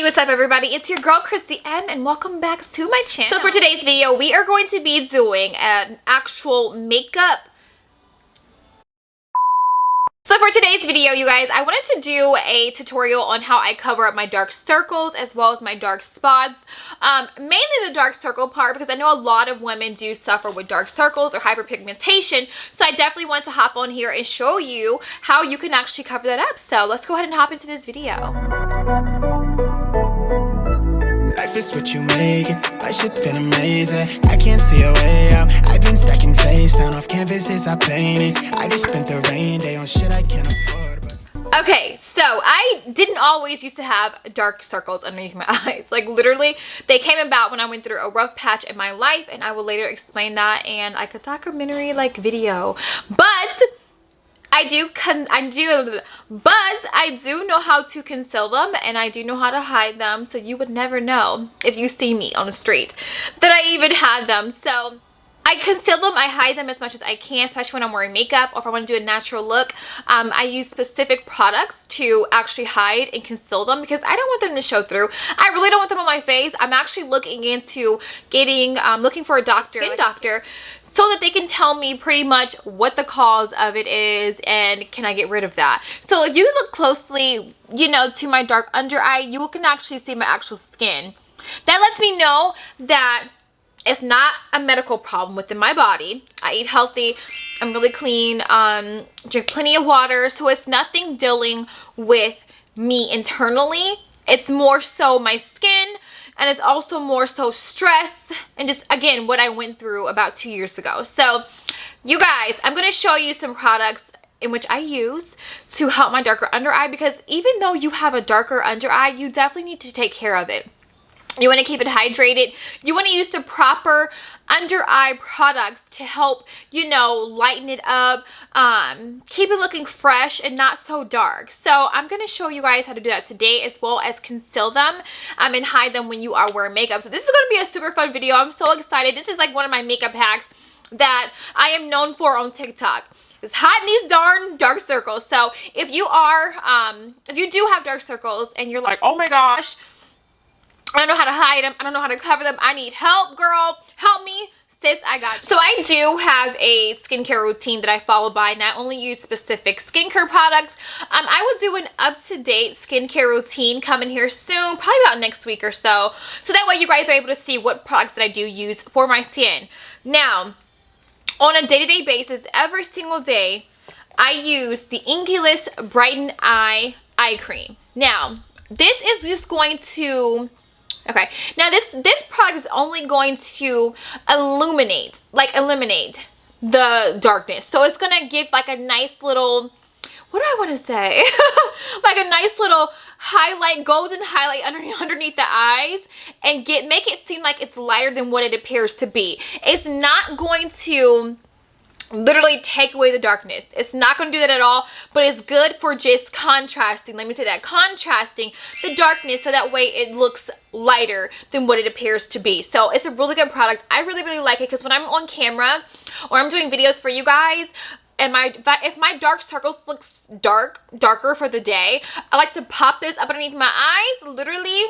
Hey, what's up everybody? It's your girl Chrissy M and welcome back to my channel. So for today's video, we are going to be doing an actual makeup. So for today's video, you guys, I wanted to do a tutorial on how I cover up my dark circles as well as my dark spots. Mainly the dark circle part because I know a lot of women do suffer with dark circles or hyperpigmentation. So I definitely want to hop on here and show you how you can actually cover that up. So let's go ahead and hop into this video. Life is what you make it. My shit been amazing. I can't see a way out. I've been stacking face down off canvases I painted. I just spent the rain day on shit I can't afford. But... Okay, so I didn't always used to have dark circles underneath my eyes. Like literally, they came about when I went through a rough patch in my life, and I will later explain that in like a documentary like video. But I do know how to conceal them, and I do know how to hide them, so you would never know if you see me on the street that I even had them. So I conceal them, I hide them as much as I can, especially when I'm wearing makeup or if I want to do a natural look. I use specific products to actually hide and conceal them because I don't want them to show through. I really don't want them on my face. I'm actually looking into getting, looking for a doctor, skin doctor, so that they can tell me pretty much what the cause of it is and can I get rid of that. So if you look closely, you know, to my dark under eye, you can actually see my actual skin. That lets me know that it's not a medical problem within my body. I eat healthy, I'm really clean, drink plenty of water, so it's nothing dealing with me internally. It's more so my skin, and it's also more so stress and just, again, what I went through about 2 years ago. So, you guys, I'm going to show you some products in which I use to help my darker under eye, because even though you have a darker under eye, you definitely need to take care of it. You want to keep it hydrated. You want to use the proper under eye products to help, you know, lighten it up, keep it looking fresh and not so dark. So I'm going to show you guys how to do that today, as well as conceal them and hide them when you are wearing makeup. So this is going to be a super fun video. I'm so excited. This is like one of my makeup hacks that I am known for on TikTok. Is hiding these darn dark circles. So if you are, if you do have dark circles and you're like, oh my gosh, I don't know how to hide them, I don't know how to cover them, I need help, girl, help me, sis, I got you. So I do have a skincare routine that I follow by, and I only use specific skincare products. I will do an up-to-date skincare routine coming here soon, probably about next week or so that way you guys are able to see what products that I do use for my skin. Now, on a day-to-day basis, every single day, I use the Inkless Brighten Eye Cream. Now, this is just going to... Okay, now this product is only going to eliminate the darkness. So it's going to give like a nice little, what do I want to say? Like a nice little highlight, golden highlight underneath the eyes, and make it seem like it's lighter than what it appears to be. It's not going to literally take away the darkness. It's not going to do that at all, but it's good for just contrasting, let me say that, contrasting the darkness so that way it looks lighter than what it appears to be. So it's a really good product. I really, really like it because when I'm on camera or I'm doing videos for you guys, and if my dark circles looks darker for the day, I like to pop this up underneath my eyes, literally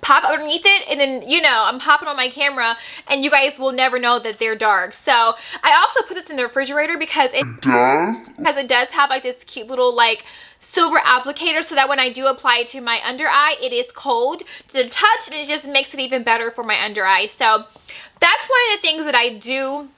pop underneath it, and then, you know, I'm popping on my camera and you guys will never know that they're dark. So I also put this in the refrigerator because it does have like this cute little like silver applicator, so that when I do apply it to my under eye, it is cold to the touch, and it just makes it even better for my under eye. So that's one of the things that I do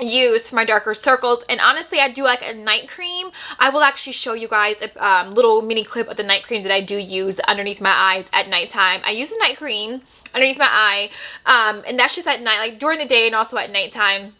use for my darker circles. And honestly, I do like a night cream. I will actually show you guys a little mini clip of the night cream that I do use underneath my eyes at nighttime. I use a night cream underneath my eye, and that's just at night, like during the day and also at nighttime,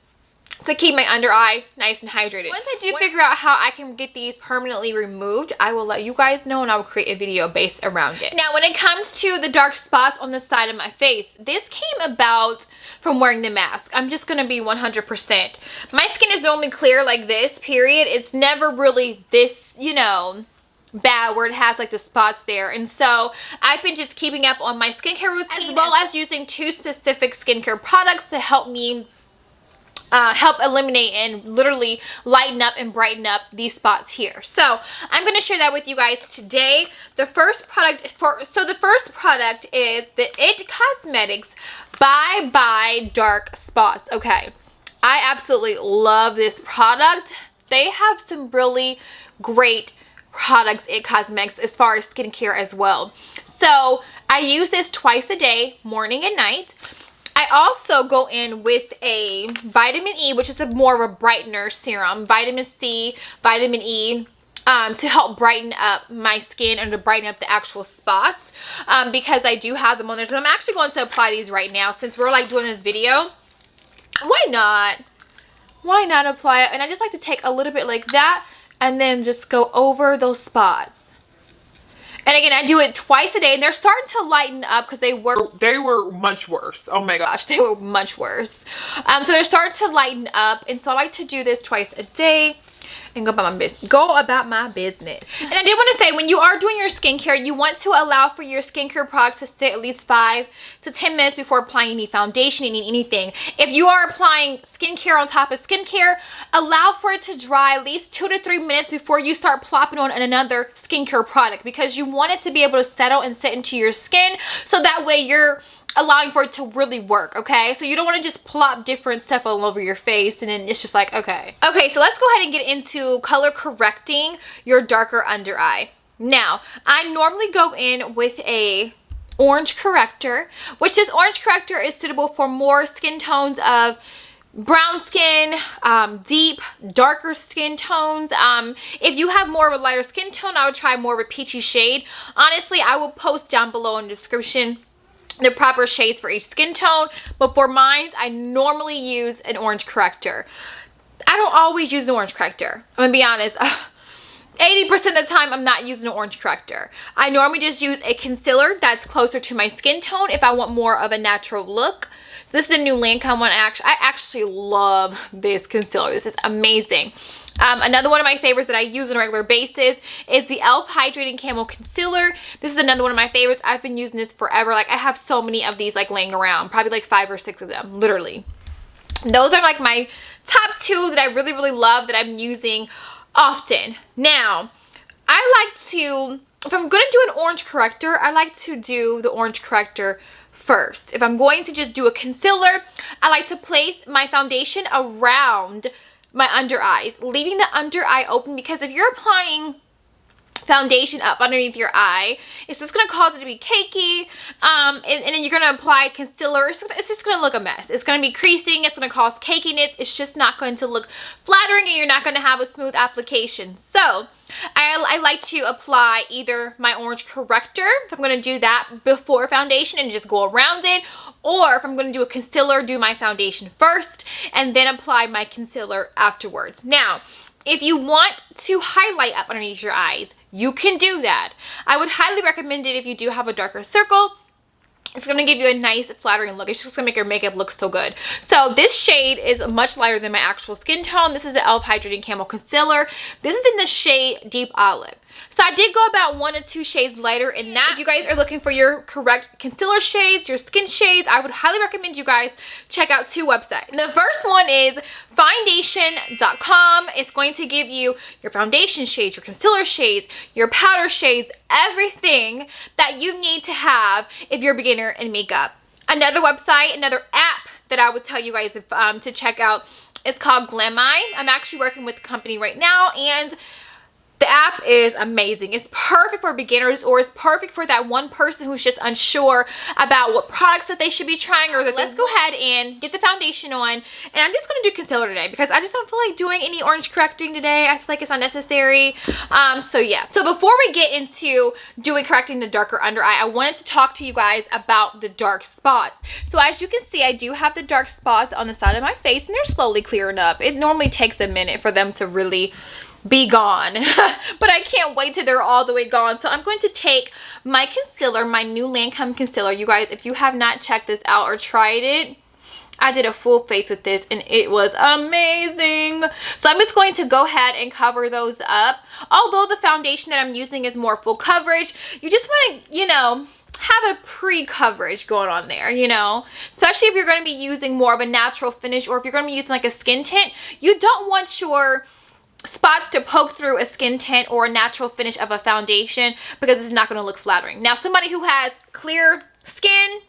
to keep my under eye nice and hydrated. Once I do figure out how I can get these permanently removed, I will let you guys know and I will create a video based around it. Now, when it comes to the dark spots on the side of my face, this came about from wearing the mask. I'm just gonna be 100%. My skin is normally clear like this, period. It's never really this, you know, bad where it has like the spots there. And so I've been just keeping up on my skincare routine, as well as using 2 specific skincare products to help me help eliminate and literally lighten up and brighten up these spots here. So I'm going to share that with you guys today. The first product is the It Cosmetics Bye Bye Dark Spots. Okay, I absolutely love this product. They have some really great products, It Cosmetics, as far as skincare as well. So I use this twice a day, morning and night. I also go in with a vitamin E, which is more of a brightener serum. Vitamin C, vitamin E, to help brighten up my skin and to brighten up the actual spots, because I do have them on there. So I'm actually going to apply these right now since we're like doing this video. Why not? Why not apply it? And I just like to take a little bit like that and then just go over those spots. And again, I do it twice a day, and they're starting to lighten up because they were much worse. Oh my gosh, they were much worse. So they're starting to lighten up, and so I like to do this twice a day and go about my business. And I did want to say, when you are doing your skincare, you want to allow for your skincare products to sit at least 5 to 10 minutes before applying any foundation, anything. If you are applying skincare on top of skincare, allow for it to dry at least 2 to 3 minutes before you start plopping on another skincare product, because you want it to be able to settle and sit into your skin, so that way you're allowing for it to really work, okay? So you don't want to just plop different stuff all over your face and then it's just like, okay. Okay, so let's go ahead and get into color correcting your darker under eye. Now, I normally go in with a orange corrector, which this orange corrector is suitable for more skin tones of brown skin, deep, darker skin tones. If you have more of a lighter skin tone, I would try more of a peachy shade. Honestly, I will post down below in the description the proper shades for each skin tone, but for mine, I normally use an orange corrector. I don't always use an orange corrector. I'm gonna be honest. 80% of the time, I'm not using an orange corrector. I normally just use a concealer that's closer to my skin tone if I want more of a natural look. So this is the new Lancôme one. I actually love this concealer. This is amazing. Another one of my favorites that I use on a regular basis is the e.l.f. Hydrating Camel Concealer. This is another one of my favorites. I've been using this forever. Like, I have so many of these like laying around, probably like 5 or 6 of them, literally. Those are like my top 2 that I really, really love that I'm using often. Now, I like to, if I'm going to do an orange corrector, I like to do the orange corrector first. If I'm going to just do a concealer, I like to place my foundation around my under eyes, leaving the under eye open, because if you're applying foundation up underneath your eye, it's just going to cause it to be cakey, and then you're going to apply concealer. It's just going to look a mess. It's going to be creasing. It's going to cause cakiness. It's just not going to look flattering, and you're not going to have a smooth application. So I like to apply either my orange corrector, if I'm going to do that before foundation and just go around it, or if I'm going to do a concealer, do my foundation first and then apply my concealer afterwards. Now, if you want to highlight up underneath your eyes, you can do that. I would highly recommend it if you do have a darker circle. It's going to give you a nice flattering look. It's just going to make your makeup look so good. So this shade is much lighter than my actual skin tone. This is the e.l.f. Hydrating Camel Concealer. This is in the shade Deep Olive. So I did go about 1 or 2 shades lighter in that. If you guys are looking for your correct concealer shades, your skin shades, I would highly recommend you guys check out 2 websites. The first one is foundation.com. It's going to give you your foundation shades, your concealer shades, your powder shades, everything that you need to have if you're a beginner in makeup. Another website, another app that I would tell you guys to check out is called Glameye. I'm actually working with the company right now, and the app is amazing. It's perfect for beginners, or it's perfect for that one person who's just unsure about what products that they should be trying, or that let's go ahead and get the foundation on. And I'm just going to do concealer today because I just don't feel like doing any orange correcting today. I feel like it's unnecessary. So yeah. So before we get into correcting the darker under eye, I wanted to talk to you guys about the dark spots. So as you can see, I do have the dark spots on the side of my face, and they're slowly clearing up. It normally takes a minute for them to really be gone, but I can't wait till they're all the way gone. So I'm going to take my concealer, my new Lancôme concealer. You guys, if you have not checked this out or tried it, I did a full face with this and it was amazing. So I'm just going to go ahead and cover those up. Although the foundation that I'm using is more full coverage, you just want to, you know, have a pre-coverage going on there, you know, especially if you're going to be using more of a natural finish, or if you're going to be using like a skin tint. You don't want your spots to poke through a skin tint or a natural finish of a foundation, because it's not going to look flattering. Now, somebody who has clear skin,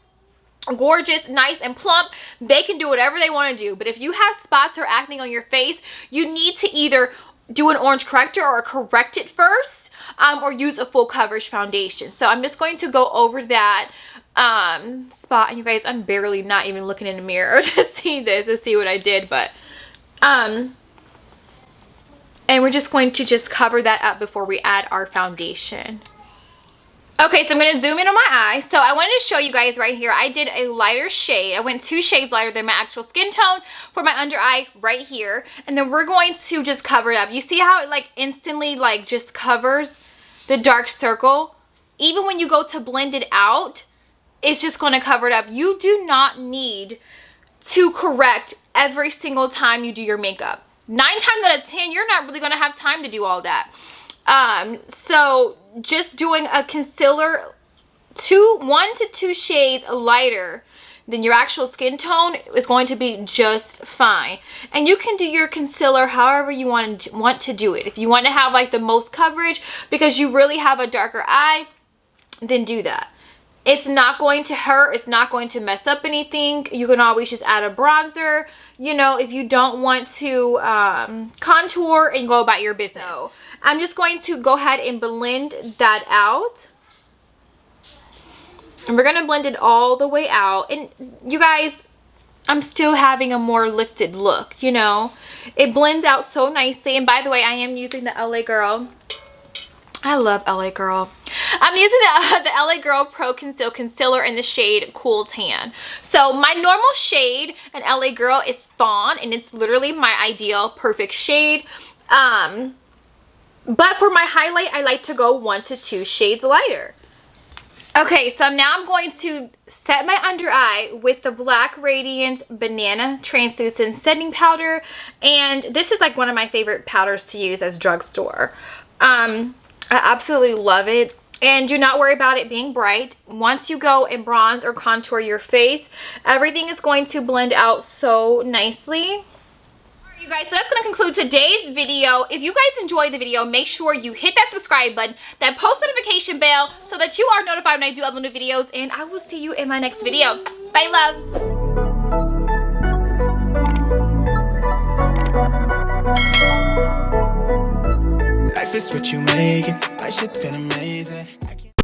gorgeous, nice and plump, they can do whatever they want to do. But if you have spots or acne on your face, you need to either do an orange corrector or correct it first, or use a full coverage foundation. So I'm just going to go over that spot. And you guys, I'm barely not even looking in the mirror to see this, to see what I did. But and we're just going to just cover that up before we add our foundation. Okay, so I'm going to zoom in on my eye. So I wanted to show you guys right here, I did a lighter shade. I went 2 shades lighter than my actual skin tone for my under eye right here. And then we're going to just cover it up. You see how it like instantly like just covers the dark circle? Even when you go to blend it out, it's just going to cover it up. You do not need to correct every single time you do your makeup. 9 times out of 10, you're not really going to have time to do all that. So just doing a concealer 1 to 2 shades lighter than your actual skin tone is going to be just fine. And you can do your concealer however you want to do it. If you want to have like the most coverage because you really have a darker eye, then do that. It's not going to hurt. It's not going to mess up anything. You can always just add a bronzer, you know, if you don't want to contour and go about your business. So I'm just going to go ahead and blend that out. And we're going to blend it all the way out. And you guys, I'm still having a more lifted look, you know. It blends out so nicely. And by the way, I am using the LA Girl. I love LA Girl. I'm using the LA Girl Pro Conceal Concealer in the shade Cool Tan. So my normal shade in LA Girl is Fawn, and it's literally my ideal perfect shade. But for my highlight, I like to go 1 to 2 shades lighter. Okay, so now I'm going to set my under eye with the Black Radiance Banana Translucent Setting Powder. And this is like one of my favorite powders to use as drugstore. I absolutely love it. And do not worry about it being bright. Once you go and bronze or contour your face, everything is going to blend out so nicely. Alright, you guys, so that's going to conclude today's video. If you guys enjoyed the video, make sure you hit that subscribe button, that post notification bell, so that you are notified when I do upload new videos. And I will see you in my next video. Bye, loves. Life is what you make it. That shit been amazing.